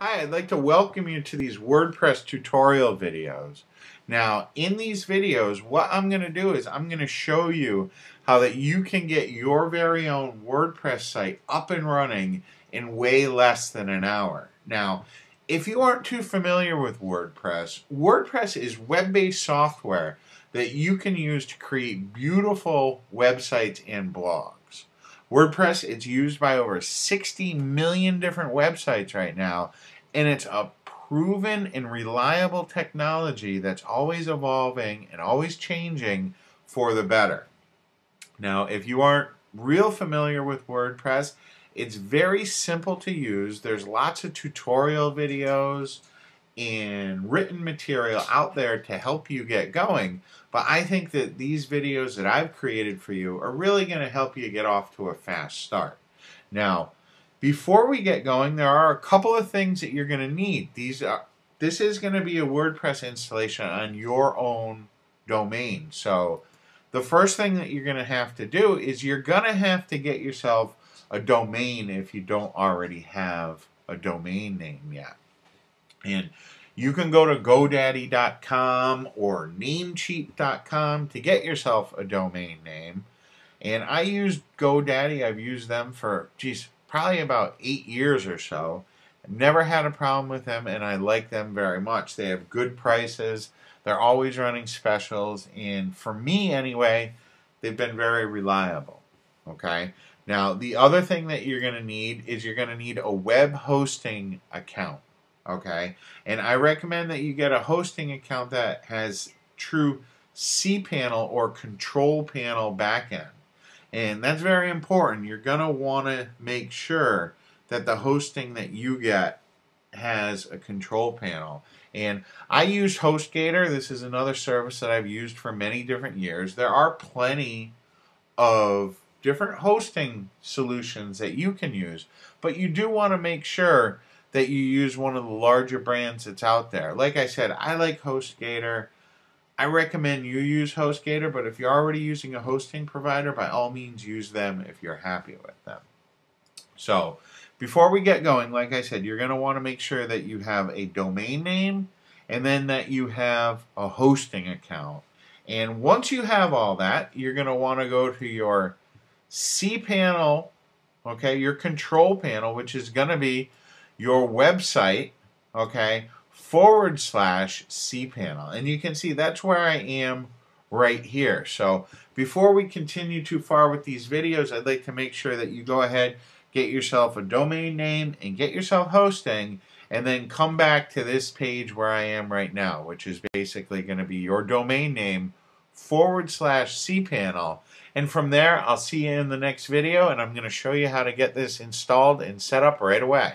Hi, I'd like to welcome you to these WordPress tutorial videos. Now, in these videos, what I'm going to do is I'm going to show you how that you can get your very own WordPress site up and running in way less than an hour. Now, if you aren't too familiar with WordPress, WordPress is web-based software that you can use to create beautiful websites and blogs. WordPress is used by over 60 million different websites right now, and it's a proven and reliable technology that's always evolving and always changing for the better. Now, if you aren't real familiar with WordPress, it's very simple to use. There's lots of tutorial videos and written material out there to help you get going, but I think that these videos that I've created for you are really going to help you get off to a fast start. Now, before we get going, there are a couple of things that you're going to need. This is going to be a WordPress installation on your own domain. So the first thing that you're going to have to do is you're going to have to get yourself a domain if you don't already have a domain name yet. And you can go to GoDaddy.com or Namecheap.com to get yourself a domain name. And I use GoDaddy. I've used them for, probably about 8 years or so. I've never had a problem with them, and I like them very much. They have good prices. They're always running specials. And for me, anyway, they've been very reliable. Okay? Now, the other thing that you're going to need is you're going to need a web hosting account. Okay, and I recommend that you get a hosting account that has true cPanel or control panel backend. And that's very important. You're going to want to make sure that the hosting that you get has a control panel. And I use HostGator. This is another service that I've used for many different years. There are plenty of different hosting solutions that you can use, but you do want to make sure that you use one of the larger brands that's out there. Like I said, I like HostGator. I recommend you use HostGator, but if you're already using a hosting provider, by all means use them if you're happy with them. So, before we get going, like I said, you're going to want to make sure that you have a domain name and then that you have a hosting account. And once you have all that, you're going to want to go to your cPanel, okay, your control panel, which is going to be your website, okay, /cPanel. And you can see that's where I am right here. So before we continue too far with these videos, I'd like to make sure that you go ahead, get yourself a domain name and get yourself hosting, and then come back to this page where I am right now, which is basically going to be your domain name /cPanel. And from there, I'll see you in the next video, and I'm going to show you how to get this installed and set up right away.